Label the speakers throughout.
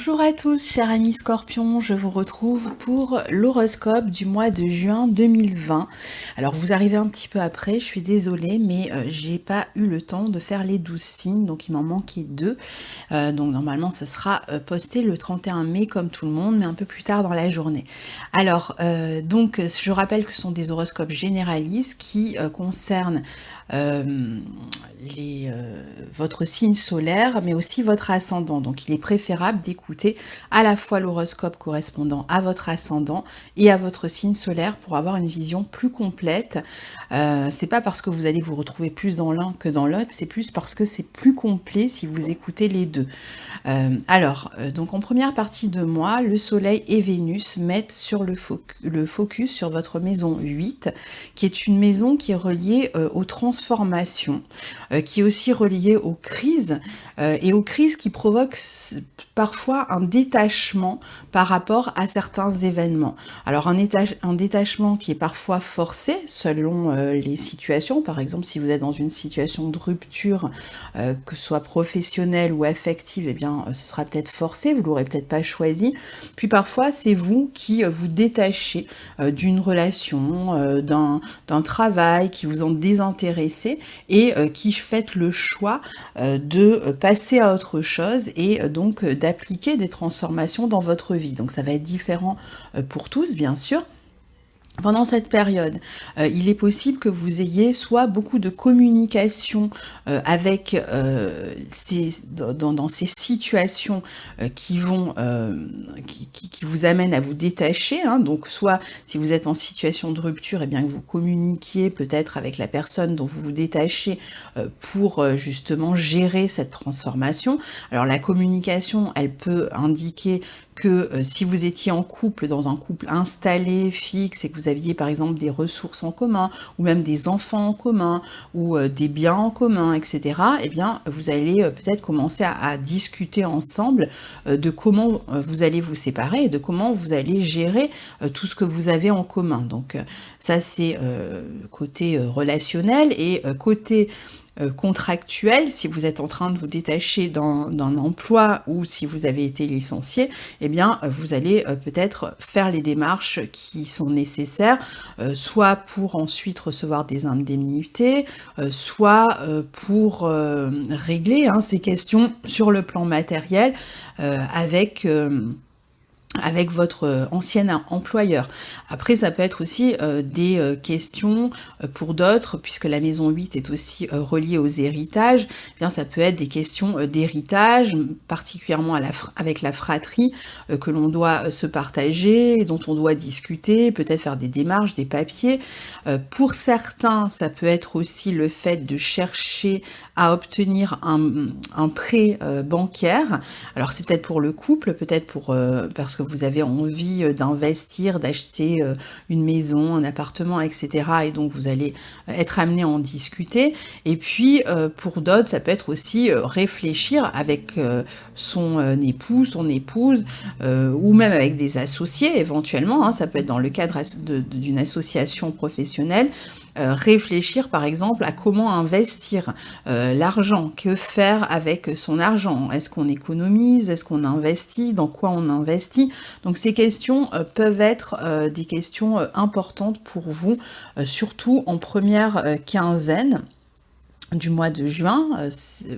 Speaker 1: Bonjour à tous, chers amis Scorpions, je vous retrouve pour l'horoscope du mois de juin 2020. Alors vous arrivez un petit peu après, je suis désolée, mais j'ai pas eu le temps de faire les 12 signes, donc il m'en manquait 2. Donc normalement ce sera posté le 31 mai comme tout le monde, mais un peu plus tard dans la journée. Alors donc je rappelle que ce sont des horoscopes généralistes qui concernent votre signe solaire, mais aussi votre ascendant. Donc il est préférable d'écouter à la fois l'horoscope correspondant à votre ascendant et à votre signe solaire pour avoir une vision plus complète. C'est pas parce que vous allez vous retrouver plus dans l'un que dans l'autre, c'est plus parce que c'est plus complet si vous écoutez les deux. Donc en première partie de mois, le Soleil et Vénus mettent sur le focus sur votre maison 8, qui est une maison qui est reliée aux transformations, qui est aussi reliée aux crises, et aux crises qui provoquent parfois un détachement par rapport à certains événements. Alors un détachement qui est parfois forcé selon les situations. Par exemple, si vous êtes dans une situation de rupture, que ce soit professionnelle ou affective, eh bien ce sera peut-être forcé, vous l'aurez peut-être pas choisi. Puis parfois c'est vous qui vous détachez d'une relation, d'un travail, qui vous en désintéressez et qui faites le choix de passer à autre chose et donc d'appliquer des transformations dans votre vie. Donc ça va être différent pour tous, bien sûr. Pendant cette période, il est possible que vous ayez soit beaucoup de communication avec dans ces situations qui vous amènent à vous détacher. Donc soit si vous êtes en situation de rupture, eh bien que vous communiquiez peut-être avec la personne dont vous vous détachez pour justement gérer cette transformation. Alors la communication, elle peut indiquer que si vous étiez en couple, dans un couple installé, fixe, et que vous aviez par exemple des ressources en commun, ou même des enfants en commun, ou des biens en commun, etc., eh bien, vous allez peut-être commencer à discuter ensemble de comment vous allez vous séparer et de comment vous allez gérer tout ce que vous avez en commun. Donc ça, c'est côté relationnel, et côté contractuel, si vous êtes en train de vous détacher d'un emploi ou si vous avez été licencié, eh bien vous allez peut-être faire les démarches qui sont nécessaires, soit pour ensuite recevoir des indemnités, soit pour régler ces questions sur le plan matériel avec votre ancien employeur. Après, ça peut être aussi des questions pour d'autres, puisque la maison 8 est aussi reliée aux héritages. Eh bien, ça peut être des questions d'héritage, particulièrement avec la fratrie, que l'on doit se partager, dont on doit discuter, peut-être faire des démarches, des papiers. Pour certains, ça peut être aussi le fait de chercher à obtenir un prêt bancaire. Alors, c'est peut-être pour le couple, peut-être parce que vous avez envie d'investir, d'acheter une maison, un appartement, etc. Et donc vous allez être amené à en discuter. Et puis pour d'autres, ça peut être aussi réfléchir avec son époux, son épouse, ou même avec des associés éventuellement. Ça peut être dans le cadre d'une association professionnelle. Réfléchir par exemple à comment investir l'argent, que faire avec son argent, est-ce qu'on économise, est-ce qu'on investit, dans quoi on investit. Donc ces questions peuvent être des questions importantes pour vous, surtout en première quinzaine du mois de juin,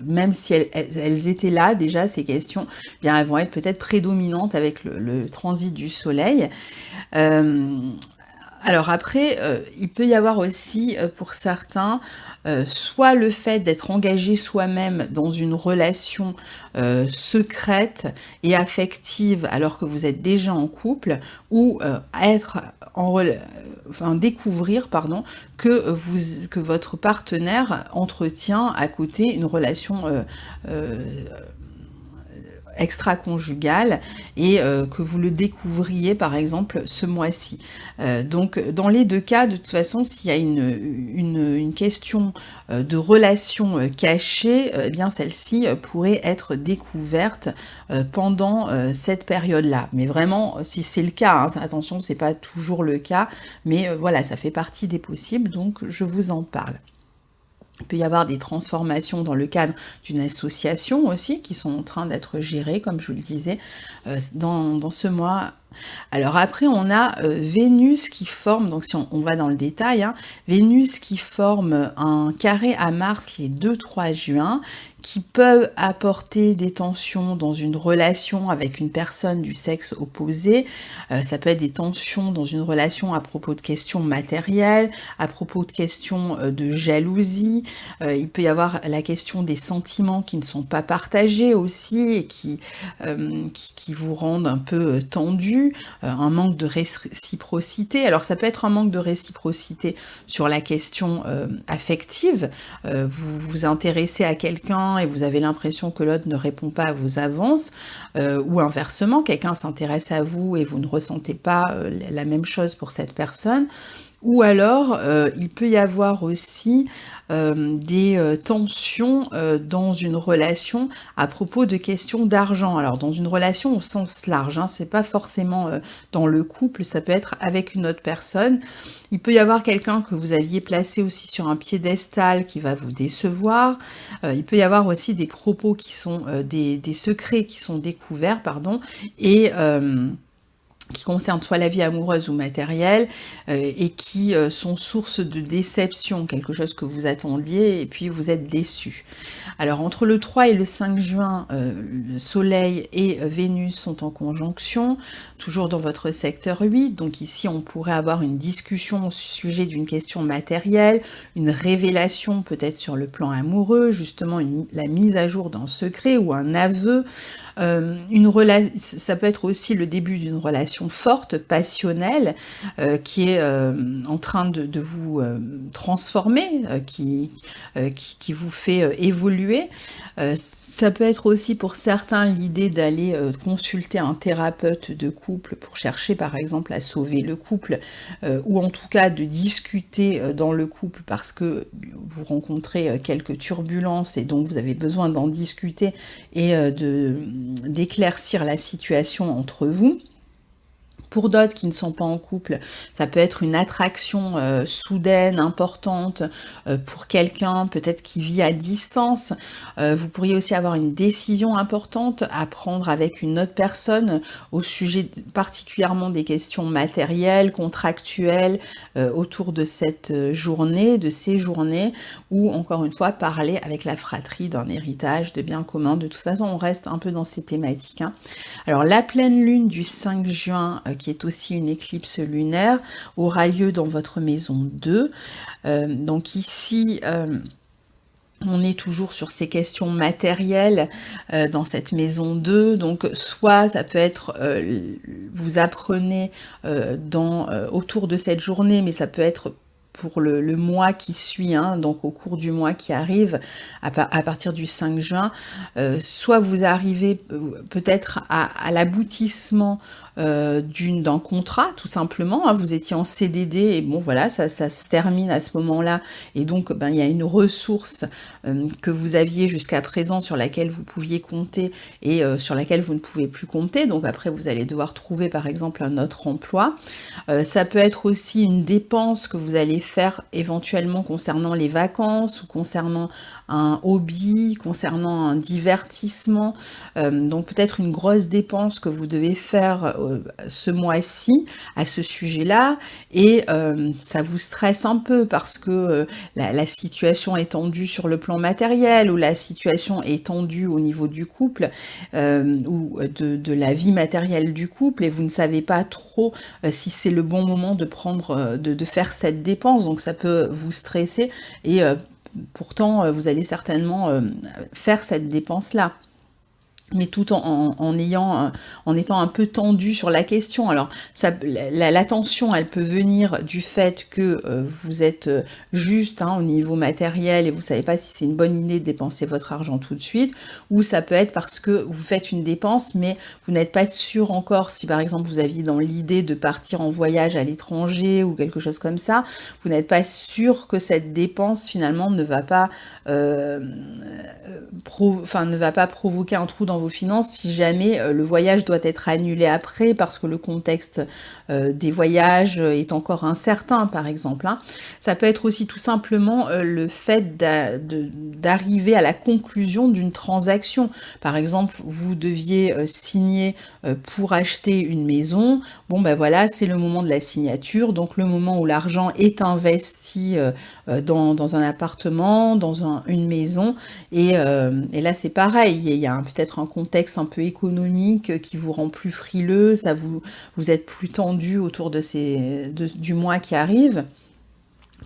Speaker 1: même si elles étaient là déjà, ces questions, eh bien elles vont être peut-être prédominantes avec le transit du soleil. Alors après, il peut y avoir aussi pour certains, soit le fait d'être engagé soi-même dans une relation secrète et affective alors que vous êtes déjà en couple, ou découvrir que votre partenaire entretient à côté une relation extra-conjugale et que vous le découvriez par exemple ce mois-ci. Donc dans les deux cas, de toute façon, s'il y a une question de relation cachée, eh bien celle-ci pourrait être découverte pendant cette période-là. Mais vraiment, si c'est le cas, attention, c'est pas toujours le cas, mais voilà, ça fait partie des possibles, donc je vous en parle. Il peut y avoir des transformations dans le cadre d'une association aussi qui sont en train d'être gérées, comme je vous le disais, dans ce mois. Alors après, on a Vénus qui forme, donc si on va dans le détail, hein, Vénus qui forme un carré à Mars les 2-3 juin, qui peuvent apporter des tensions dans une relation avec une personne du sexe opposé. Ça peut être des tensions dans une relation à propos de questions matérielles, à propos de questions de jalousie. Il peut y avoir la question des sentiments qui ne sont pas partagés aussi et qui vous rendent un peu tendus, un manque de réciprocité. Alors ça peut être un manque de réciprocité sur la question affective. Vous vous intéressez à quelqu'un et vous avez l'impression que l'autre ne répond pas à vos avances, ou inversement, quelqu'un s'intéresse à vous et vous ne ressentez pas la même chose pour cette personne. Ou alors, il peut y avoir aussi des tensions dans une relation à propos de questions d'argent. Alors, dans une relation au sens large, hein, c'est pas forcément dans le couple, ça peut être avec une autre personne. Il peut y avoir quelqu'un que vous aviez placé aussi sur un piédestal qui va vous décevoir. Il peut y avoir aussi des propos qui sont des secrets qui sont découverts, pardon, et qui concernent soit la vie amoureuse ou matérielle, et qui sont source de déception, quelque chose que vous attendiez, et puis vous êtes déçu. Alors entre le 3 et le 5 juin, le Soleil et Vénus sont en conjonction, toujours dans votre secteur 8, donc ici on pourrait avoir une discussion au sujet d'une question matérielle, une révélation peut-être sur le plan amoureux, justement la mise à jour d'un secret ou un aveu. Ça peut être aussi le début d'une relation forte, passionnelle, qui est en train de vous transformer, qui vous fait évoluer. Ça peut être aussi pour certains l'idée d'aller consulter un thérapeute de couple pour chercher par exemple à sauver le couple, ou en tout cas de discuter dans le couple parce que vous rencontrez quelques turbulences et donc vous avez besoin d'en discuter et d'éclaircir la situation entre vous. Pour d'autres qui ne sont pas en couple, ça peut être une attraction soudaine, importante pour quelqu'un, peut-être qui vit à distance. Vous pourriez aussi avoir une décision importante à prendre avec une autre personne au sujet particulièrement des questions matérielles, contractuelles, autour de cette journée, de ces journées, ou encore une fois parler avec la fratrie d'un héritage, de biens communs. De toute façon, on reste un peu dans ces thématiques, hein. Alors la pleine lune du 5 juin, qui est aussi une éclipse lunaire, aura lieu dans votre maison 2. Donc ici, on est toujours sur ces questions matérielles dans cette maison 2, donc soit ça peut être, vous apprenez autour de cette journée, mais ça peut être pour le mois qui suit, hein, donc au cours du mois qui arrive, à partir du 5 juin, soit vous arrivez peut-être à l'aboutissement d'un contrat, tout simplement, hein, vous étiez en CDD, et bon voilà, ça se termine à ce moment-là, et donc il y a une ressource que vous aviez jusqu'à présent sur laquelle vous pouviez compter, et sur laquelle vous ne pouvez plus compter, donc après vous allez devoir trouver par exemple un autre emploi. Ça peut être aussi une dépense que vous allez faire éventuellement concernant les vacances, ou concernant un hobby, concernant un divertissement, donc peut-être une grosse dépense que vous devez faire ce mois-ci à ce sujet-là, et ça vous stresse un peu parce que la situation est tendue sur le plan matériel, ou la situation est tendue au niveau du couple, ou de la vie matérielle du couple, et vous ne savez pas trop si c'est le bon moment de prendre, de faire cette dépense, donc ça peut vous stresser, et pourtant vous allez certainement faire cette dépense-là, mais tout en étant un peu tendu sur la question. Alors, la tension, elle peut venir du fait que vous êtes juste, hein, au niveau matériel, et vous savez pas si c'est une bonne idée de dépenser votre argent tout de suite, ou ça peut être parce que vous faites une dépense, mais vous n'êtes pas sûr encore, si par exemple vous aviez dans l'idée de partir en voyage à l'étranger, ou quelque chose comme ça, vous n'êtes pas sûr que cette dépense, finalement, ne va pas provoquer un trou dans vos finances si jamais le voyage doit être annulé après parce que le contexte des voyages est encore incertain, par exemple, hein. Ça peut être aussi tout simplement le fait d'arriver à la conclusion d'une transaction. Par exemple, vous deviez signer pour acheter une maison. Bon, ben voilà, c'est le moment de la signature, donc le moment où l'argent est investi dans un appartement, dans une maison, et là c'est pareil, il y a peut-être un contexte un peu économique qui vous rend plus frileux, vous êtes plus tendu autour du mois qui arrive.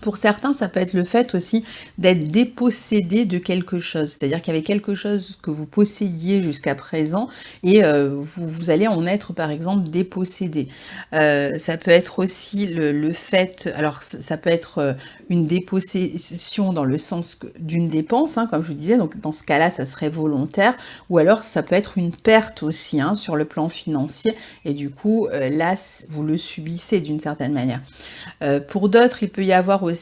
Speaker 1: Pour certains, ça peut être le fait aussi d'être dépossédé de quelque chose, c'est-à-dire qu'il y avait quelque chose que vous possédiez jusqu'à présent et vous allez en être par exemple dépossédé. Ça peut être aussi le fait, alors ça peut être une dépossession dans le sens d'une dépense, hein, comme je vous disais, donc dans ce cas-là, ça serait volontaire, ou alors ça peut être une perte aussi hein, sur le plan financier, et du coup, là, vous le subissez d'une certaine manière. Pour d'autres, il peut y avoir aussi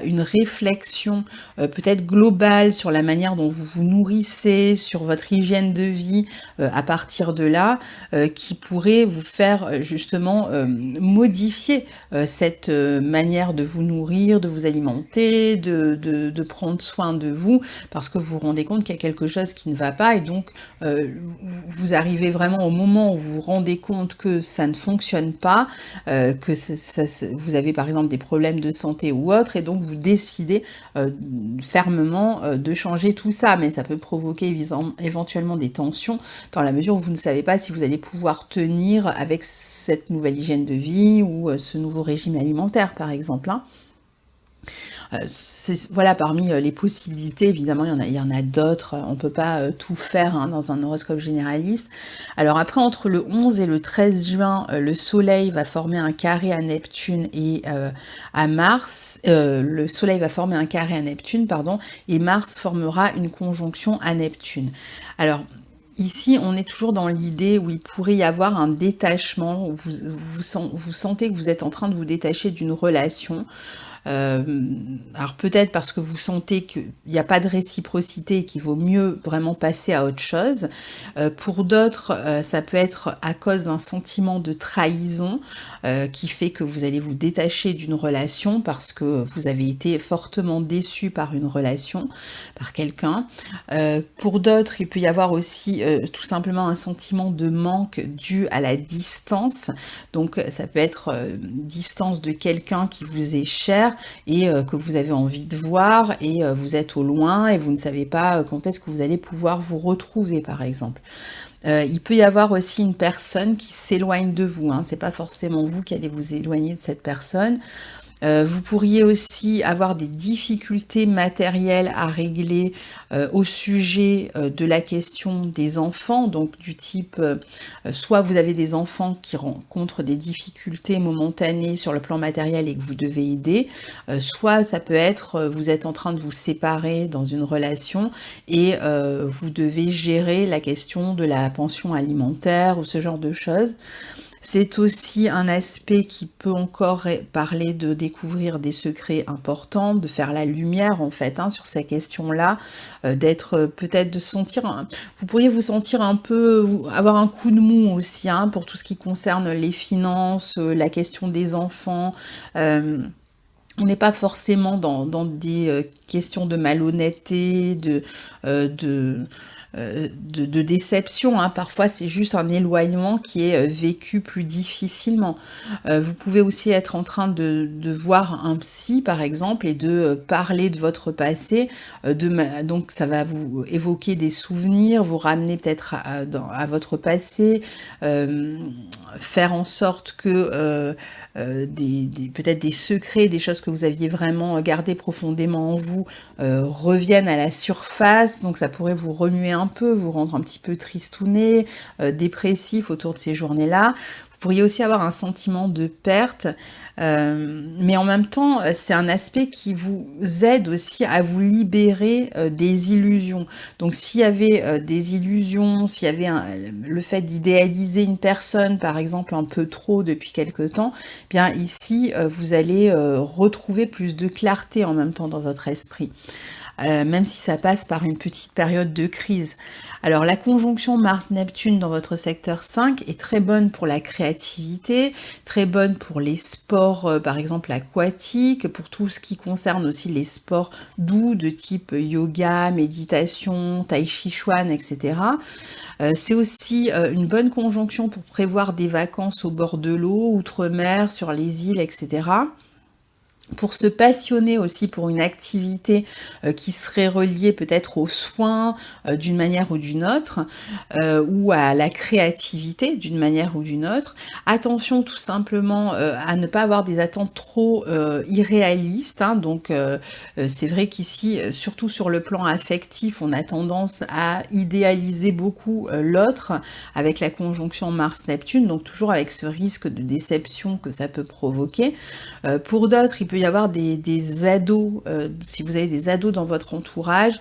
Speaker 1: une réflexion peut-être globale sur la manière dont vous vous nourrissez, sur votre hygiène de vie à partir de là, qui pourrait vous faire justement modifier cette manière de vous nourrir, de vous alimenter, de prendre soin de vous, parce que vous vous rendez compte qu'il y a quelque chose qui ne va pas, et donc vous arrivez vraiment au moment où vous vous rendez compte que ça ne fonctionne pas, que vous avez par exemple des problèmes de santé ou autre, et donc vous décidez fermement de changer tout ça, mais ça peut provoquer éventuellement des tensions dans la mesure où vous ne savez pas si vous allez pouvoir tenir avec cette nouvelle hygiène de vie ou ce nouveau régime alimentaire par exemple, hein. Voilà, parmi les possibilités, évidemment, il y en a d'autres, on ne peut pas tout faire hein, dans un horoscope généraliste. Alors après, entre le 11 et le 13 juin, le Soleil va former un carré à Neptune et à Mars. Le Soleil va former un carré à Neptune, pardon, et Mars formera une conjonction à Neptune. Alors, ici, on est toujours dans l'idée où il pourrait y avoir un détachement, où vous sentez que vous êtes en train de vous détacher d'une relation. Alors peut-être parce que vous sentez qu'il n'y a pas de réciprocité et qu'il vaut mieux vraiment passer à autre chose. Pour d'autres, ça peut être à cause d'un sentiment de trahison qui fait que vous allez vous détacher d'une relation parce que vous avez été fortement déçu par une relation, par quelqu'un. Pour d'autres, il peut y avoir aussi tout simplement un sentiment de manque dû à la distance. Donc ça peut être distance de quelqu'un qui vous est cher et que vous avez envie de voir, et vous êtes au loin et vous ne savez pas quand est-ce que vous allez pouvoir vous retrouver par exemple. Il peut y avoir aussi une personne qui s'éloigne de vous, hein. C'est pas forcément vous qui allez vous éloigner de cette personne. Vous pourriez aussi avoir des difficultés matérielles à régler au sujet de la question des enfants, donc du type, soit vous avez des enfants qui rencontrent des difficultés momentanées sur le plan matériel et que vous devez aider, soit ça peut être, vous êtes en train de vous séparer dans une relation et vous devez gérer la question de la pension alimentaire ou ce genre de choses. C'est aussi un aspect qui peut encore parler de découvrir des secrets importants, de faire la lumière en fait hein, sur ces questions-là, d'être peut-être de sentir, vous pourriez vous sentir un peu, avoir un coup de mou aussi hein, pour tout ce qui concerne les finances, la question des enfants. On n'est pas forcément dans des questions de malhonnêteté, de déception, hein. Parfois c'est juste un éloignement qui est vécu plus difficilement. Vous pouvez aussi être en train de voir un psy par exemple et de parler de votre passé, donc ça va vous évoquer des souvenirs, vous ramener peut-être à votre passé, faire en sorte que peut-être des secrets, des choses que vous aviez vraiment gardées profondément en vous reviennent à la surface, donc ça pourrait vous remuer un peu, vous rendre un petit peu tristouné, dépressif autour de ces journées-là. Vous pourriez aussi avoir un sentiment de perte, mais en même temps, c'est un aspect qui vous aide aussi à vous libérer des illusions. Donc s'il y avait des illusions, s'il y avait le fait d'idéaliser une personne, par exemple, un peu trop depuis quelque temps, bien ici, vous allez retrouver plus de clarté en même temps dans votre esprit. même si ça passe par une petite période de crise. Alors la conjonction Mars-Neptune dans votre secteur 5 est très bonne pour la créativité, très bonne pour les sports par exemple aquatiques, pour tout ce qui concerne aussi les sports doux de type yoga, méditation, tai chi chuan, etc. C'est aussi une bonne conjonction pour prévoir des vacances au bord de l'eau, outre-mer, sur les îles, etc. Pour se passionner aussi pour une activité qui serait reliée peut-être aux soins d'une manière ou d'une autre, ou à la créativité d'une manière ou d'une autre. Attention tout simplement à ne pas avoir des attentes trop irréalistes, hein. Donc c'est vrai qu'ici, surtout sur le plan affectif, on a tendance à idéaliser beaucoup l'autre avec la conjonction Mars-Neptune, donc toujours avec ce risque de déception que ça peut provoquer. Pour d'autres, il peut y avoir des ados, si vous avez des ados dans votre entourage,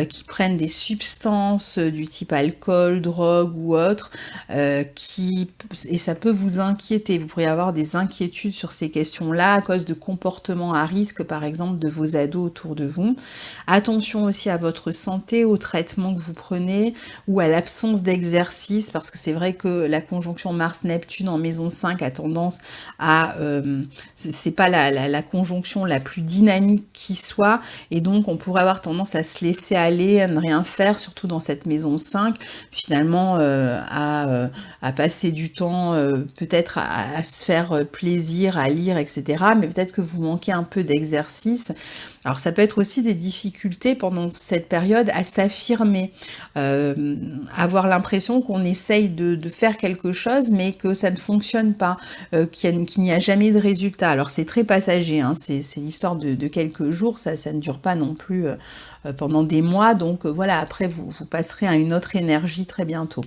Speaker 1: qui prennent des substances du type alcool, drogue ou autre, et ça peut vous inquiéter. Vous pourriez avoir des inquiétudes sur ces questions-là à cause de comportements à risque, par exemple, de vos ados autour de vous. Attention aussi à votre santé, au traitement que vous prenez ou à l'absence d'exercice, parce que c'est vrai que la conjonction Mars-Neptune en maison 5 a tendance à... c'est pas la conjonction la plus dynamique qui soit, et donc on pourrait avoir tendance à se laisser aller, à ne rien faire, surtout dans cette maison 5, finalement à passer du temps peut-être à se faire plaisir, à lire, etc. Mais peut-être que vous manquez un peu d'exercice. Alors ça peut être aussi des difficultés pendant cette période à s'affirmer, avoir l'impression qu'on essaye de faire quelque chose mais que ça ne fonctionne pas, qu'il n'y a jamais de résultat. Alors c'est très passager, hein, c'est l'histoire de quelques jours, ça ne dure pas non plus pendant des mois, donc voilà, après vous passerez à une autre énergie très bientôt.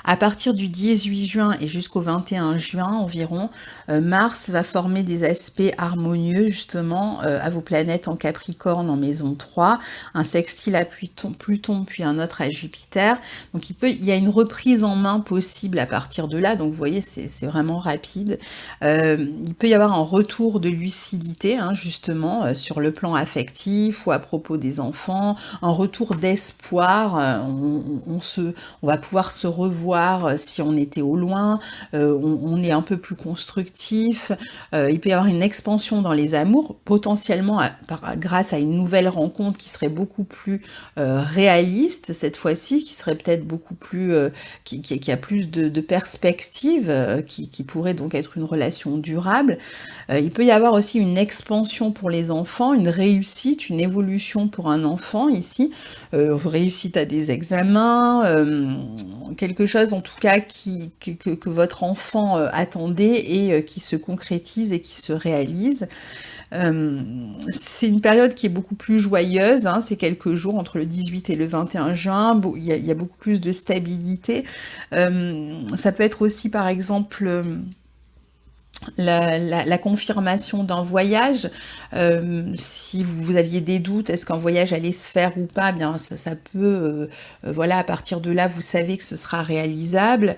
Speaker 1: À partir du 18 juin et jusqu'au 21 juin environ, Mars va former des aspects harmonieux justement à vos planètes en Capricorne en maison 3, un sextile à Pluton puis un autre à Jupiter. Donc il y a une reprise en main possible à partir de là, donc vous voyez c'est vraiment rapide. Il peut y avoir un retour de lucidité hein, justement sur le plan affectif ou à propos des enfants, un retour d'espoir, on va pouvoir se revoir si on était au loin, on est un peu plus constructif, il peut y avoir une expansion dans les amours, potentiellement grâce à une nouvelle rencontre qui serait beaucoup plus réaliste cette fois-ci, qui serait peut-être beaucoup plus, qui a plus de perspectives, qui pourrait donc être une relation durable. Il peut y avoir aussi une expansion pour les enfants, une réussite, une évolution pour un enfant ici, réussite à des examens, quelque chose en tout cas que votre enfant attendait et qui se concrétise et qui se réalise. C'est une période qui est beaucoup plus joyeuse, hein, c'est quelques jours entre le 18 et le 21 juin, il y a beaucoup plus de stabilité. Ça peut être aussi par exemple... La confirmation d'un voyage, si vous aviez des doutes, est-ce qu'un voyage allait se faire ou pas, bien ça peut, voilà, à partir de là, vous savez que ce sera réalisable,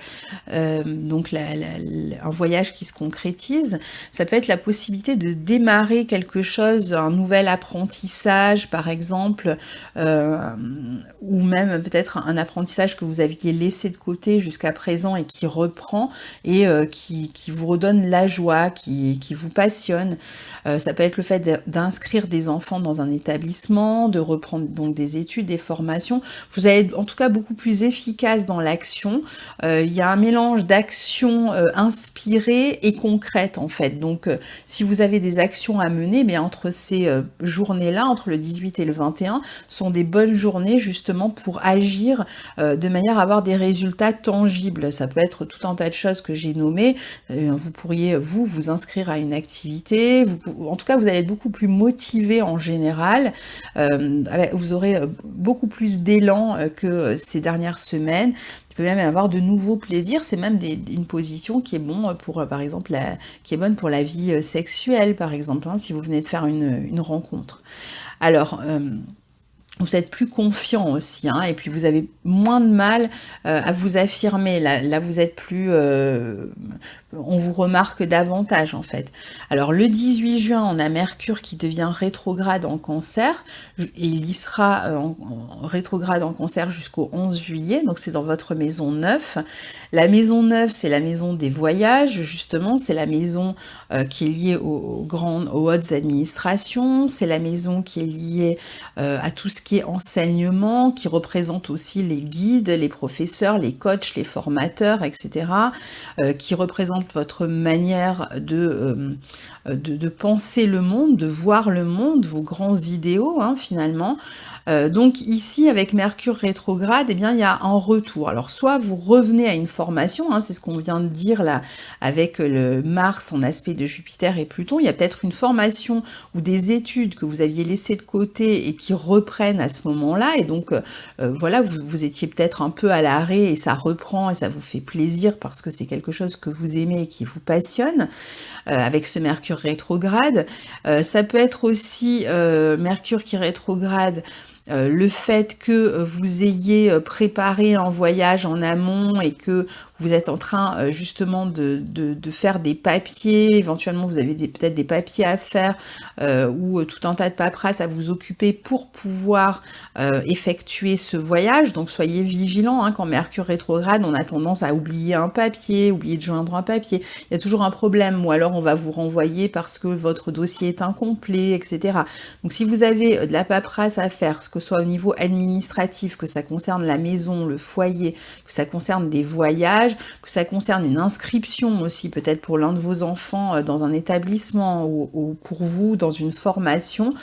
Speaker 1: donc un voyage qui se concrétise. Ça peut être la possibilité de démarrer quelque chose, un nouvel apprentissage par exemple, ou même peut-être un apprentissage que vous aviez laissé de côté jusqu'à présent et qui reprend et qui vous redonne la joie, qui vous passionne. Ça peut être le fait d'inscrire des enfants dans un établissement, de reprendre donc des études, des formations. Vous allez être en tout cas beaucoup plus efficace dans l'action. Il y a un mélange d'actions inspirées et concrètes en fait. Donc si vous avez des actions à mener, mais entre ces journées-là, entre le 18 et le 21, sont des bonnes journées justement pour agir de manière à avoir des résultats tangibles. Ça peut être tout un tas de choses que j'ai nommées. Vous pourriez vous inscrire à une activité, en tout cas vous allez être beaucoup plus motivé en général, vous aurez beaucoup plus d'élan que ces dernières semaines. Il peut même avoir de nouveaux plaisirs, c'est même une position qui est bon pour, par exemple, qui est bonne pour la vie sexuelle, par exemple, hein, si vous venez de faire une rencontre. Alors, vous êtes plus confiant aussi, hein, et puis vous avez moins de mal à vous affirmer. Là vous êtes plus on vous remarque davantage en fait. Alors le 18 juin, on a Mercure qui devient rétrograde en Cancer, et il y sera en rétrograde en Cancer jusqu'au 11 juillet, donc c'est dans votre maison 9. La maison 9, c'est la maison des voyages, justement, c'est la maison qui est liée aux hautes administrations, c'est la maison qui est liée à tout ce qui est enseignement, qui représente aussi les guides, les professeurs, les coachs, les formateurs, etc., qui représente votre manière de penser le monde, de voir le monde, vos grands idéaux, hein, finalement. Donc ici, avec Mercure rétrograde, eh bien, il y a un retour. Alors, soit vous revenez à une formation, hein, c'est ce qu'on vient de dire là, avec le Mars en aspect de Jupiter et Pluton, il y a peut-être une formation ou des études que vous aviez laissées de côté et qui reprennent à ce moment-là, et donc, voilà, vous étiez peut-être un peu à l'arrêt et ça reprend et ça vous fait plaisir parce que c'est quelque chose que vous aimez et qui vous passionne, avec ce Mercure rétrograde. Ça peut être aussi Mercure qui rétrograde, le fait que vous ayez préparé un voyage en amont et que vous êtes en train justement de faire des papiers, éventuellement vous avez peut-être des papiers à faire ou tout un tas de paperasse à vous occuper pour pouvoir effectuer ce voyage. Donc soyez vigilants, hein, quand Mercure rétrograde, on a tendance à oublier un papier, oublier de joindre un papier. Il y a toujours un problème, ou alors on va vous renvoyer parce que votre dossier est incomplet, etc. Donc si vous avez de la paperasse à faire, que ce soit au niveau administratif, que ça concerne la maison, le foyer, que ça concerne des voyages, que ça concerne une inscription aussi, peut-être pour l'un de vos enfants dans un établissement ou pour vous dans une formation,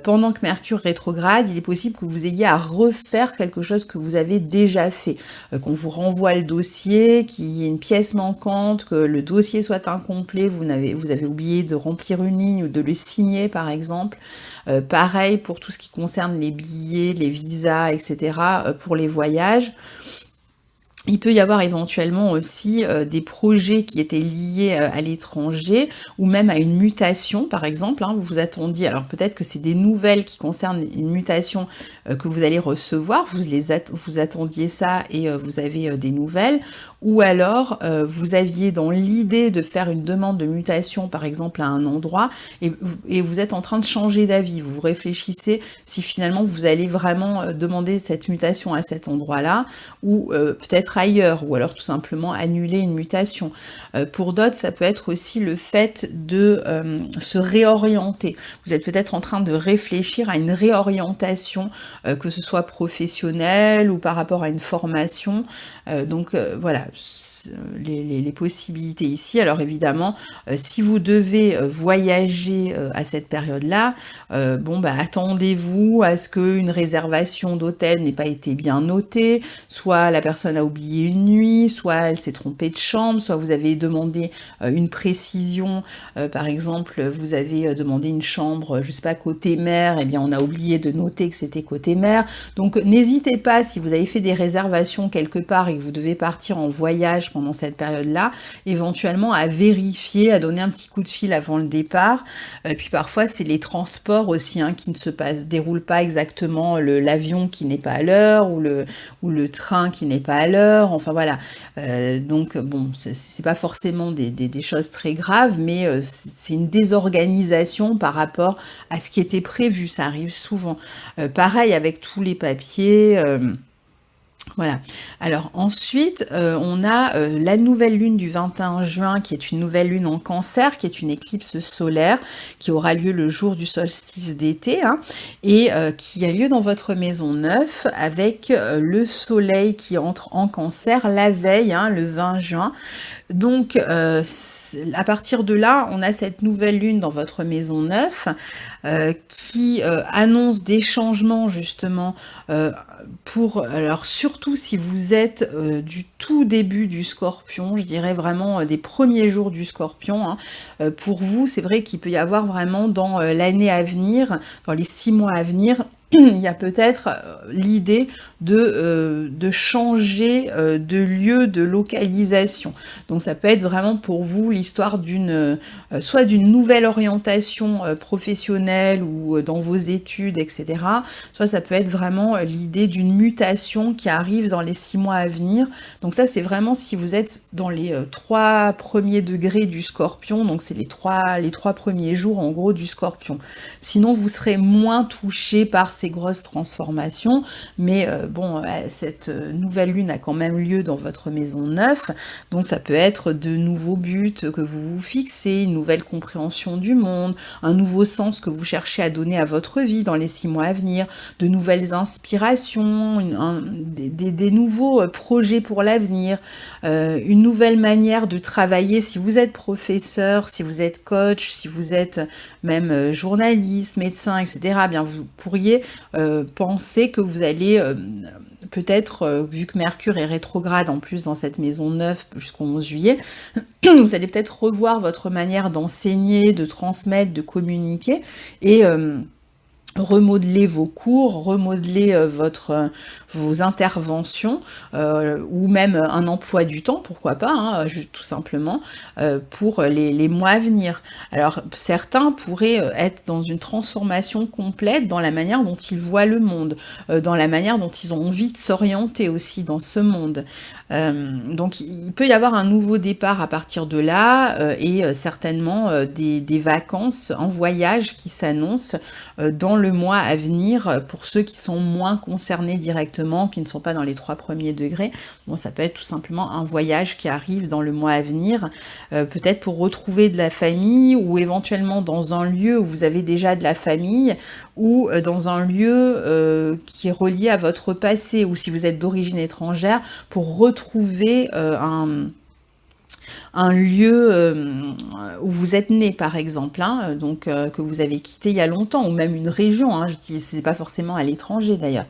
Speaker 1: pendant que Mercure rétrograde, il est possible que vous ayez à refaire quelque chose que vous avez déjà fait, qu'on vous renvoie le dossier, qu'il y ait une pièce manquante, que le dossier soit incomplet, vous avez oublié de remplir une ligne ou de le signer par exemple. Pareil pour tout ce qui concerne les billets, les visas, etc., pour les voyages. Il peut y avoir éventuellement aussi des projets qui étaient liés à l'étranger ou même à une mutation, par exemple, hein, vous vous attendiez, alors peut-être que c'est des nouvelles qui concernent une mutation que vous allez recevoir, vous attendiez ça et vous avez des nouvelles, ou alors vous aviez dans l'idée de faire une demande de mutation, par exemple, à un endroit, et vous êtes en train de changer d'avis, vous réfléchissez si finalement vous allez vraiment demander cette mutation à cet endroit-là, ou peut-être ailleurs, ou alors tout simplement annuler une mutation. Pour d'autres, ça peut être aussi le fait de se réorienter. Vous êtes peut-être en train de réfléchir à une réorientation, que ce soit professionnelle ou par rapport à une formation. Donc voilà, les possibilités ici. Alors évidemment, si vous devez voyager à cette période-là, bon bah attendez-vous à ce qu'une réservation d'hôtel n'ait pas été bien notée, soit la personne a oublié une nuit, soit elle s'est trompée de chambre, soit vous avez demandé une précision, par exemple vous avez demandé une chambre, je sais pas, côté mer, et bien on a oublié de noter que c'était côté mer. Donc n'hésitez pas, si vous avez fait des réservations quelque part et que vous devez partir en voyage pendant cette période-là, éventuellement à vérifier, à donner un petit coup de fil avant le départ. Puis parfois c'est les transports aussi, hein, qui ne se déroulent pas exactement, l'avion qui n'est pas à l'heure ou le train qui n'est pas à l'heure, enfin voilà. Donc bon, c'est pas forcément des choses très graves, mais c'est une désorganisation par rapport à ce qui était prévu, ça arrive souvent. Pareil avec tous les papiers. Voilà. Alors ensuite, on a la nouvelle lune du 21 juin, qui est une nouvelle lune en Cancer, qui est une éclipse solaire, qui aura lieu le jour du solstice d'été, hein, et qui a lieu dans votre maison 9, avec le soleil qui entre en Cancer la veille, hein, le 20 juin. Donc, à partir de là, on a cette nouvelle lune dans votre maison 9 qui annonce des changements justement alors surtout si vous êtes du tout début du Scorpion, je dirais vraiment des premiers jours du Scorpion, hein, pour vous, c'est vrai qu'il peut y avoir vraiment dans l'année à venir, dans les 6 mois à venir, il y a peut-être l'idée de changer de lieu de localisation. Donc ça peut être vraiment pour vous l'histoire soit d'une nouvelle orientation professionnelle ou dans vos études, etc. Soit ça peut être vraiment l'idée d'une mutation qui arrive dans les 6 mois à venir. Donc ça, c'est vraiment si vous êtes dans les 3 premiers degrés du Scorpion, donc c'est les trois premiers jours en gros du Scorpion. Sinon, vous serez moins touché par ces grosses transformations, mais cette nouvelle lune a quand même lieu dans votre maison 9, donc ça peut être de nouveaux buts que vous vous fixez, une nouvelle compréhension du monde, un nouveau sens que vous cherchez à donner à votre vie dans les 6 mois à venir, de nouvelles inspirations, des nouveaux projets pour l'avenir, une nouvelle manière de travailler si vous êtes professeur, si vous êtes coach, si vous êtes même journaliste, médecin, etc., bien vous pourriez penser que vous allez peut-être, vu que Mercure est rétrograde en plus dans cette maison 9 jusqu'au 11 juillet, vous allez peut-être revoir votre manière d'enseigner, de transmettre, de communiquer, et remodeler vos cours, remodeler vos interventions, ou même un emploi du temps, pourquoi pas, hein, tout simplement, pour les mois à venir. Alors certains pourraient être dans une transformation complète dans la manière dont ils voient le monde, dans la manière dont ils ont envie de s'orienter aussi dans ce monde. Donc il peut y avoir un nouveau départ à partir de là, et certainement des vacances en voyage qui s'annoncent dans le mois à venir pour ceux qui sont moins concernés directement, qui ne sont pas dans les 3 premiers degrés. Bon, ça peut être tout simplement un voyage qui arrive dans le mois à venir, peut-être pour retrouver de la famille, ou éventuellement dans un lieu où vous avez déjà de la famille, ou dans un lieu qui est relié à votre passé, ou si vous êtes d'origine étrangère, pour retrouver un lieu où vous êtes né, par exemple, hein, donc que vous avez quitté il y a longtemps, ou même une région, hein, je dis, c'est pas forcément à l'étranger d'ailleurs.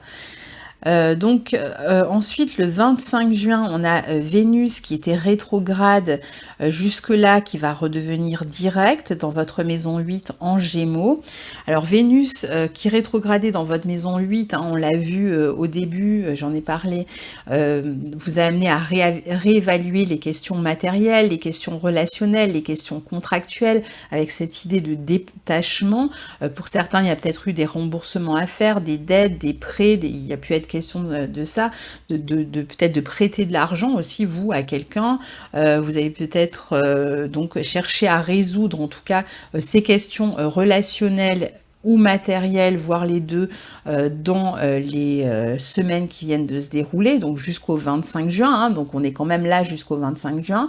Speaker 1: Ensuite, le 25 juin, on a Vénus qui était rétrograde jusque-là, qui va redevenir directe dans votre maison 8 en Gémeaux. Alors Vénus qui rétrogradait dans votre maison 8, hein, on l'a vu au début, j'en ai parlé, vous a amené à réévaluer les questions matérielles, les questions relationnelles, les questions contractuelles, avec cette idée de détachement. Pour certains, il y a peut-être eu des remboursements à faire, des dettes, des prêts, il y a pu être question de ça, peut-être de prêter de l'argent aussi, vous, à quelqu'un. Vous avez peut-être donc cherché à résoudre, en tout cas, ces questions relationnelles ou matérielles, voire les deux, dans les semaines qui viennent de se dérouler, donc jusqu'au 25 juin, hein, donc on est quand même là jusqu'au 25 juin.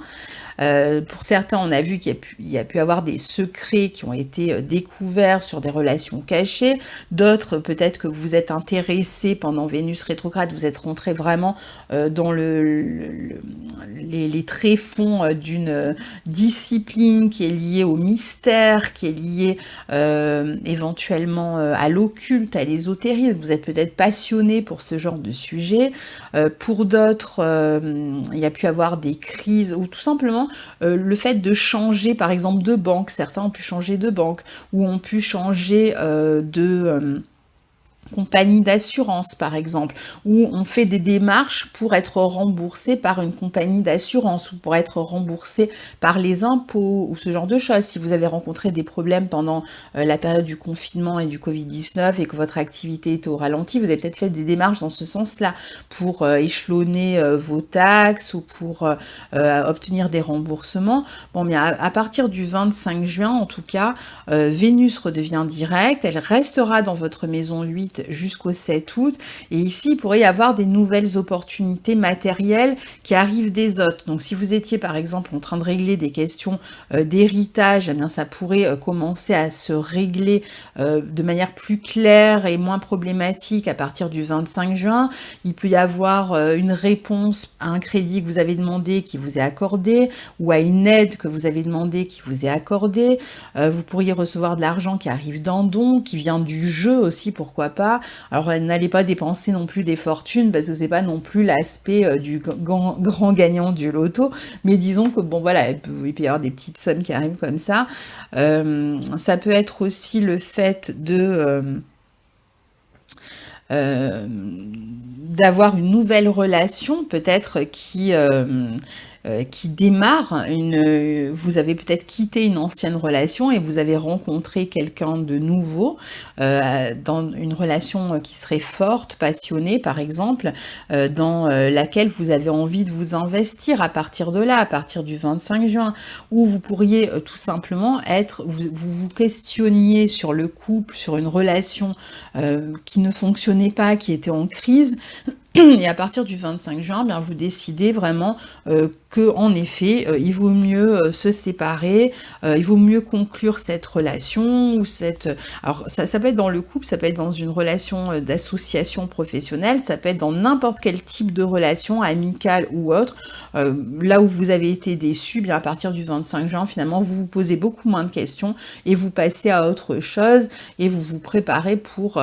Speaker 1: Pour certains, on a vu qu'il y a pu avoir des secrets qui ont été découverts sur des relations cachées. D'autres, peut-être que vous êtes intéressés pendant Vénus rétrograde, vous êtes rentré vraiment dans les tréfonds d'une discipline qui est liée au mystère, qui est liée éventuellement à l'occulte, à l'ésotérisme. Vous êtes peut-être passionné pour ce genre de sujet. Pour d'autres, il y a pu avoir des crises, ou tout simplement le fait de changer par exemple de banque. Certains ont pu changer de banque, ou ont pu changer de compagnie d'assurance par exemple, où on fait des démarches pour être remboursé par une compagnie d'assurance, ou pour être remboursé par les impôts, ou ce genre de choses. Si vous avez rencontré des problèmes pendant la période du confinement et du Covid-19 et que votre activité est au ralenti, vous avez peut-être fait des démarches dans ce sens-là pour échelonner vos taxes, ou pour obtenir des remboursements. Bon, mais à partir du 25 juin, en tout cas, Vénus redevient directe, elle restera dans votre maison 8 jusqu'au 7 août, et ici il pourrait y avoir des nouvelles opportunités matérielles qui arrivent des autres. Donc si vous étiez par exemple en train de régler des questions d'héritage, eh bien ça pourrait commencer à se régler de manière plus claire et moins problématique à partir du 25 juin. Il peut y avoir une réponse à un crédit que vous avez demandé qui vous est accordé, ou à une aide que vous avez demandé qui vous est accordée. Vous pourriez recevoir de l'argent qui arrive d'un don, qui vient du jeu aussi, pourquoi pas. Alors n'allez pas dépenser non plus des fortunes, parce que c'est pas non plus l'aspect du grand gagnant du loto, mais disons que bon voilà, il peut y avoir des petites sommes qui arrivent comme ça. Ça peut être aussi le fait de d'avoir une nouvelle relation peut-être qui démarre vous avez peut-être quitté une ancienne relation et vous avez rencontré quelqu'un de nouveau, dans une relation qui serait forte, passionnée par exemple, dans laquelle vous avez envie de vous investir à partir de là, à partir du 25 juin, où vous pourriez tout simplement vous questionniez sur le couple, sur une relation qui ne fonctionnait pas, qui était en crise, et à partir du 25 juin, bien, vous décidez vraiment que, en effet, il vaut mieux se séparer, il vaut mieux conclure cette relation ou Alors, ça peut être dans le couple, ça peut être dans une relation d'association professionnelle, ça peut être dans n'importe quel type de relation, amicale ou autre. Là où vous avez été déçu, bien à partir du 25 juin, finalement, vous vous posez beaucoup moins de questions et vous passez à autre chose et vous vous préparez pour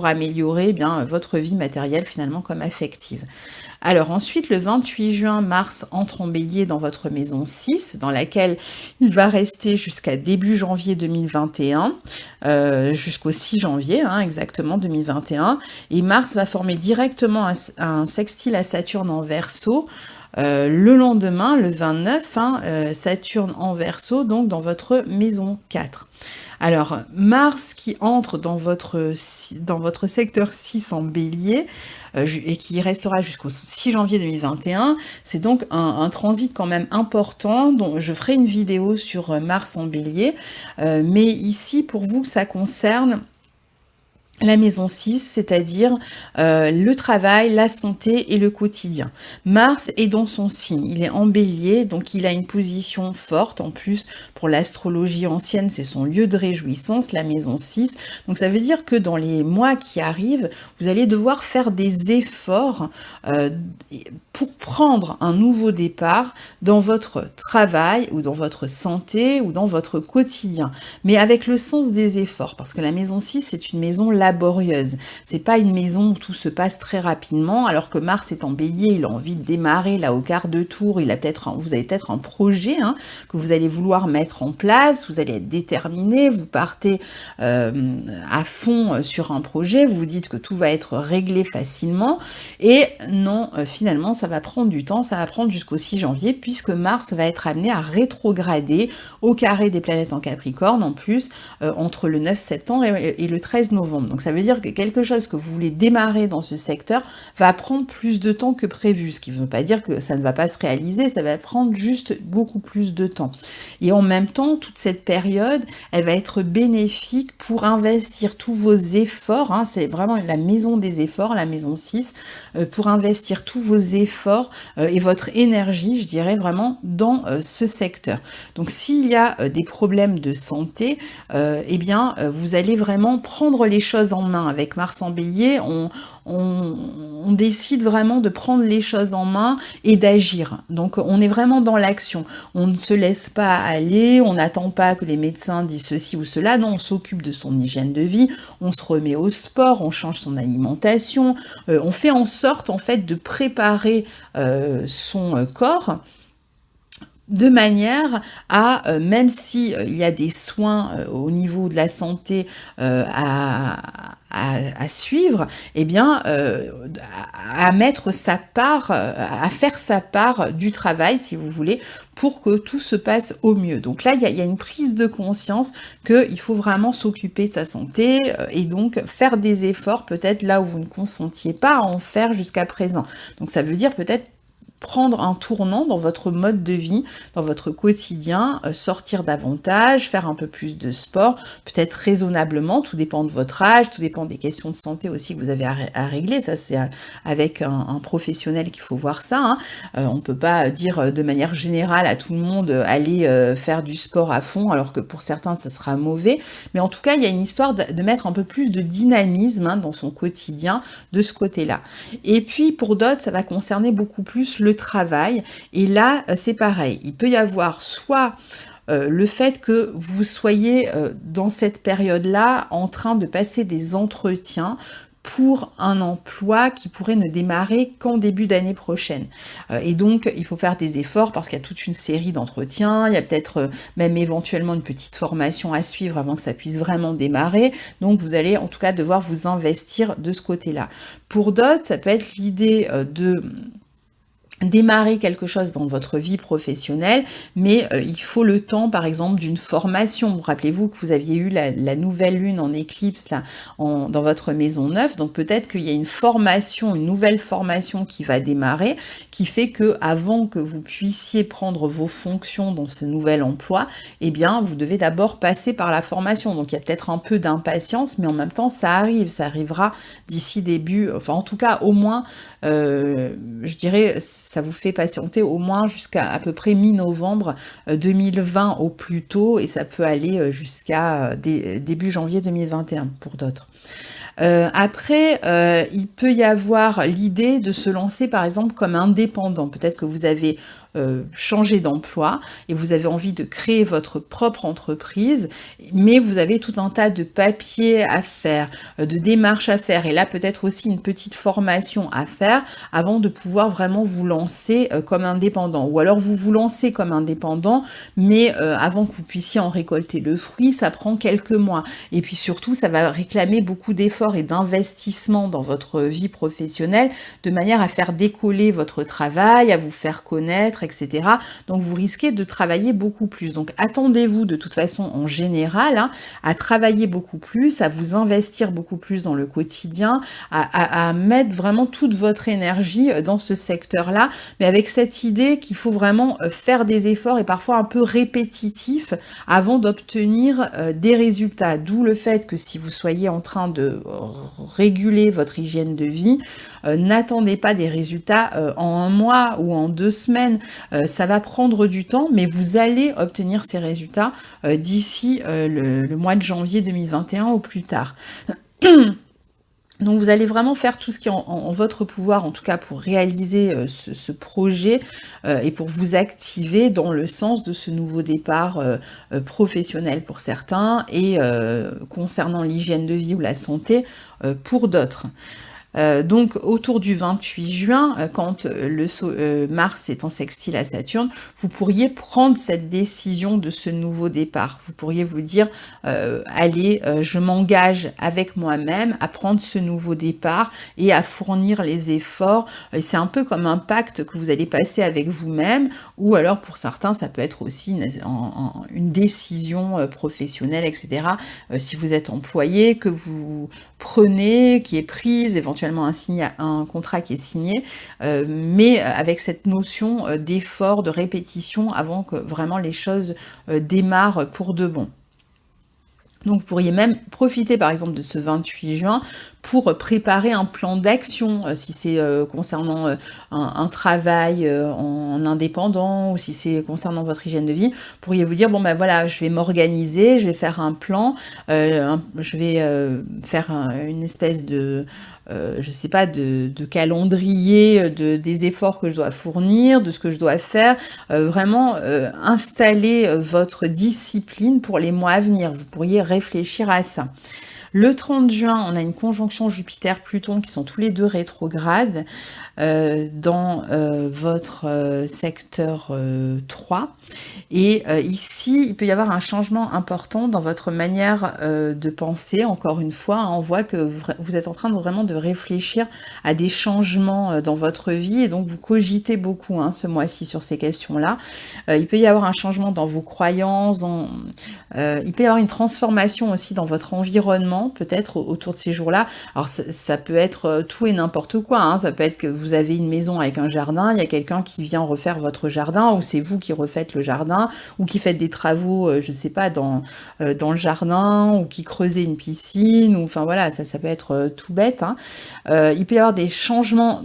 Speaker 1: améliorer bien votre vie matérielle finalement comme affective. Alors ensuite, le 28 juin, Mars entre en Bélier dans votre maison 6, dans laquelle il va rester jusqu'à début janvier 2021, jusqu'au 6 janvier, exactement 2021, et Mars va former directement un sextile à Saturne en Verseau, le lendemain, le 29, Saturne en Verseau, donc dans votre maison 4. Alors, Mars qui entre dans votre secteur 6 en Bélier, et qui restera jusqu'au 6 janvier 2021, c'est donc un transit quand même important, dont je ferai une vidéo sur Mars en Bélier, mais ici, pour vous, ça concerne la maison 6, c'est-à-dire le travail, la santé et le quotidien. Mars est dans son signe, il est en Bélier, donc il a une position forte. En plus, pour l'astrologie ancienne, c'est son lieu de réjouissance, la maison 6. Donc ça veut dire que dans les mois qui arrivent, vous allez devoir faire des efforts pour prendre un nouveau départ dans votre travail ou dans votre santé ou dans votre quotidien, mais avec le sens des efforts, parce que la maison 6, c'est une maison laborieuse. C'est pas une maison où tout se passe très rapidement, alors que Mars est en Bélier, il a envie de démarrer là au quart de tour, vous avez peut-être un projet que vous allez vouloir mettre en place, vous allez être déterminé, vous partez à fond sur un projet, vous vous dites que tout va être réglé facilement, et non, finalement, ça va prendre du temps, ça va prendre jusqu'au 6 janvier, puisque Mars va être amené à rétrograder au carré des planètes en Capricorne, en plus, entre le 9 septembre et le 13 novembre. Donc ça veut dire que quelque chose que vous voulez démarrer dans ce secteur va prendre plus de temps que prévu, ce qui ne veut pas dire que ça ne va pas se réaliser, ça va prendre juste beaucoup plus de temps. Et en même temps, toute cette période, elle va être bénéfique pour investir tous vos efforts, c'est vraiment la maison des efforts, la maison 6, pour investir tous vos efforts et votre énergie, je dirais vraiment, dans ce secteur. Donc s'il y a des problèmes de santé, eh bien vous allez vraiment prendre les choses en main. Avec Mars en Bélier, on décide vraiment de prendre les choses en main et d'agir. Donc on est vraiment dans l'action. On ne se laisse pas aller, on n'attend pas que les médecins disent ceci ou cela, non, on s'occupe de son hygiène de vie, on se remet au sport, on change son alimentation, on fait en sorte en fait de préparer son corps de manière à, même si il y a des soins au niveau de la santé à suivre, eh bien, à mettre sa part, à faire sa part du travail, si vous voulez, pour que tout se passe au mieux. Donc là, il y a une prise de conscience qu'il faut vraiment s'occuper de sa santé et donc faire des efforts, peut-être là où vous ne consentiez pas à en faire jusqu'à présent. Donc ça veut dire peut-être prendre un tournant dans votre mode de vie, dans votre quotidien, sortir davantage, faire un peu plus de sport, peut-être raisonnablement, tout dépend de votre âge, tout dépend des questions de santé aussi que vous avez à régler, ça c'est avec un professionnel qu'il faut voir ça, on ne peut pas dire de manière générale à tout le monde allez faire du sport à fond, alors que pour certains ça sera mauvais, mais en tout cas il y a une histoire de mettre un peu plus de dynamisme dans son quotidien de ce côté-là. Et puis pour d'autres, ça va concerner beaucoup plus le travail, et là c'est pareil, il peut y avoir soit le fait que vous soyez dans cette période-là en train de passer des entretiens pour un emploi qui pourrait ne démarrer qu'en début d'année prochaine. Et donc, il faut faire des efforts parce qu'il y a toute une série d'entretiens, il y a peut-être même éventuellement une petite formation à suivre avant que ça puisse vraiment démarrer. Donc, vous allez en tout cas devoir vous investir de ce côté-là. Pour d'autres, ça peut être l'idée de démarrer quelque chose dans votre vie professionnelle, mais il faut le temps, par exemple, d'une formation. Rappelez-vous que vous aviez eu la nouvelle lune en éclipse là, dans votre maison neuve, donc peut-être qu'il y a une formation, une nouvelle formation qui va démarrer, qui fait que avant que vous puissiez prendre vos fonctions dans ce nouvel emploi, eh bien, vous devez d'abord passer par la formation. Donc, il y a peut-être un peu d'impatience, mais en même temps, ça arrivera d'ici début, enfin, en tout cas, au moins, je dirais, ça vous fait patienter au moins jusqu'à à peu près mi-novembre 2020 au plus tôt, et ça peut aller jusqu'à début janvier 2021 pour d'autres. Après, il peut y avoir l'idée de se lancer par exemple comme indépendant. Peut-être que vous avez changé d'emploi et vous avez envie de créer votre propre entreprise, mais vous avez tout un tas de papiers à faire, de démarches à faire, et là peut-être aussi une petite formation à faire avant de pouvoir vraiment vous lancer comme indépendant. Ou alors vous vous lancez comme indépendant, mais avant que vous puissiez en récolter le fruit, ça prend quelques mois. Et puis surtout, ça va réclamer beaucoup d'efforts et d'investissement dans votre vie professionnelle, de manière à faire décoller votre travail, à vous faire connaître, etc. Donc vous risquez de travailler beaucoup plus. Donc attendez-vous de toute façon en général à travailler beaucoup plus, à vous investir beaucoup plus dans le quotidien, à mettre vraiment toute votre énergie dans ce secteur-là, mais avec cette idée qu'il faut vraiment faire des efforts et parfois un peu répétitifs avant d'obtenir des résultats. D'où le fait que si vous soyez en train de réguler votre hygiène de vie, n'attendez pas des résultats en un mois ou en 2 semaines. Ça va prendre du temps, mais vous allez obtenir ces résultats d'ici le mois de janvier 2021 au plus tard. Donc vous allez vraiment faire tout ce qui est en votre pouvoir, en tout cas pour réaliser ce projet et pour vous activer dans le sens de ce nouveau départ professionnel pour certains et concernant l'hygiène de vie ou la santé pour d'autres. Donc autour du 28 juin, quand Mars est en sextile à Saturne, vous pourriez prendre cette décision de ce nouveau départ. Vous pourriez vous dire, allez, je m'engage avec moi-même à prendre ce nouveau départ et à fournir les efforts. Et c'est un peu comme un pacte que vous allez passer avec vous-même, ou alors pour certains, ça peut être aussi une décision professionnelle, etc. Si vous êtes employé, que vous prenez, qui est prise, éventuellement un contrat qui est signé, mais avec cette notion d'effort, de répétition avant que vraiment les choses démarrent pour de bon. Donc vous pourriez même profiter par exemple de ce 28 juin pour préparer un plan d'action, si c'est concernant un travail en indépendant, ou si c'est concernant votre hygiène de vie. Vous pourriez vous dire, bon ben voilà, je vais m'organiser, je vais faire un plan, je vais faire une espèce de je sais pas, de calendrier des efforts que je dois fournir, de ce que je dois faire, vraiment installer votre discipline pour les mois à venir. Vous pourriez réfléchir à ça. Le 30 juin, on a une conjonction Jupiter-Pluton qui sont tous les deux rétrogrades dans votre secteur 3. Et ici, il peut y avoir un changement important dans votre manière de penser. Encore une fois, on voit que vous êtes en train vraiment de réfléchir à des changements dans votre vie, et donc vous cogitez beaucoup ce mois-ci sur ces questions-là. Il peut y avoir un changement dans vos croyances, il peut y avoir une transformation aussi dans votre environnement, peut-être autour de ces jours-là. Alors ça peut être tout et n'importe quoi, ça peut être que vous avez une maison avec un jardin, il y a quelqu'un qui vient refaire votre jardin, ou c'est vous qui refaites le jardin, ou qui faites des travaux, je sais pas, dans le jardin, ou qui creusez une piscine, ou enfin voilà, ça peut être tout bête. Il peut y avoir des changements,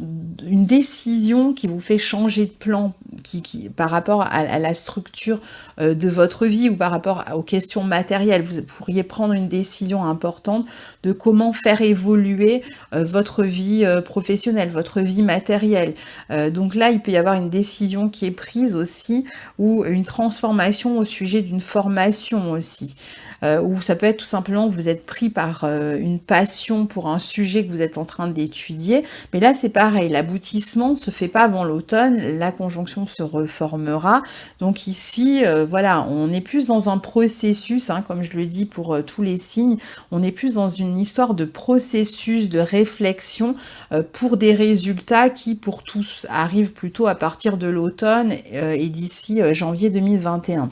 Speaker 1: une décision qui vous fait changer de plan, qui par rapport à la structure de votre vie, ou par rapport aux questions matérielles. Vous pourriez prendre une décision importante importante de comment faire évoluer votre vie professionnelle, votre vie matérielle. Donc là, il peut y avoir une décision qui est prise aussi, ou une transformation au sujet d'une formation aussi. Ou ça peut être tout simplement vous êtes pris par une passion pour un sujet que vous êtes en train d'étudier, mais là c'est pareil, l'aboutissement ne se fait pas avant l'automne, la conjonction se reformera, donc ici, voilà, on est plus dans un processus, hein, comme je le dis pour tous les signes, on est plus dans une histoire de processus, de réflexion pour des résultats qui pour tous arrivent plutôt à partir de l'automne et d'ici janvier 2021.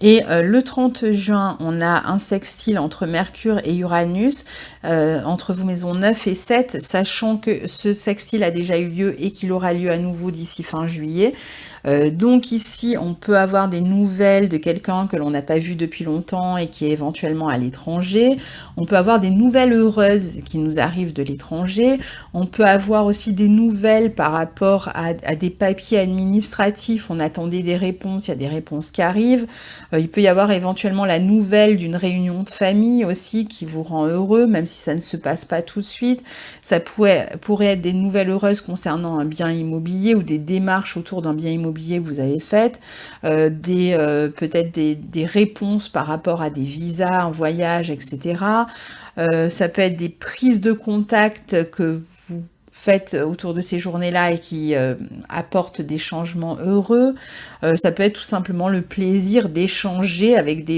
Speaker 1: Et le 30 juin, on a un sextile entre Mercure et Uranus, entre vos maisons 9 et 7, sachant que ce sextile a déjà eu lieu et qu'il aura lieu à nouveau d'ici fin juillet. Donc ici, on peut avoir des nouvelles de quelqu'un que l'on n'a pas vu depuis longtemps et qui est éventuellement à l'étranger. On peut avoir des nouvelles heureuses qui nous arrivent de l'étranger. On peut avoir aussi des nouvelles par rapport à des papiers administratifs. On attendait des réponses, il y a des réponses qui arrivent. Il peut y avoir éventuellement la nouvelle d'une réunion de famille aussi qui vous rend heureux, même si ça ne se passe pas tout de suite. Ça pourrait être des nouvelles heureuses concernant un bien immobilier ou des démarches autour d'un bien immobilier que vous avez faites, peut-être des réponses par rapport à des visas, un voyage, etc. Ça peut être des prises de contact que vous faites autour de ces journées-là et qui apportent des changements heureux. Ça peut être tout simplement le plaisir d'échanger avec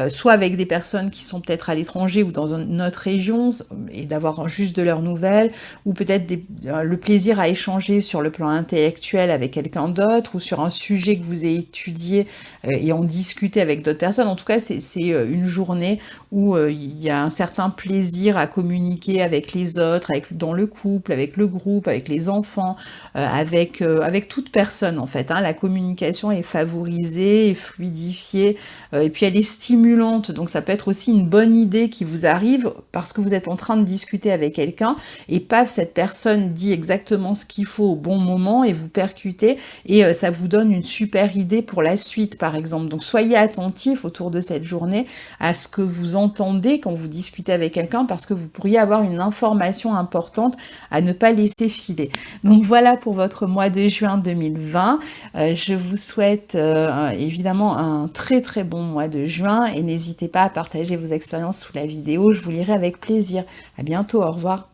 Speaker 1: soit avec des personnes qui sont peut-être à l'étranger ou dans une autre région et d'avoir juste de leurs nouvelles, ou peut-être le plaisir à échanger sur le plan intellectuel avec quelqu'un d'autre ou sur un sujet que vous avez étudié et en discuter avec d'autres personnes. En tout cas, c'est une journée où il y a un certain plaisir à communiquer avec les autres, dans le couple, avec le groupe, avec les enfants, avec toute personne en fait. Hein. La communication est favorisée, est fluidifiée, et puis elle est stimulante. Donc ça peut être aussi une bonne idée qui vous arrive parce que vous êtes en train de discuter avec quelqu'un et paf, cette personne dit exactement ce qu'il faut au bon moment et vous percutez et ça vous donne une super idée pour la suite par exemple. Donc soyez attentifs autour de cette journée à ce que vous entendez quand vous discutez avec quelqu'un parce que vous pourriez avoir une information importante à ne pas laisser filer. Donc voilà pour votre mois de juin 2020. Je vous souhaite évidemment un très très bon mois de juin et n'hésitez pas à partager vos expériences sous la vidéo. Je vous lirai avec plaisir. À bientôt, au revoir.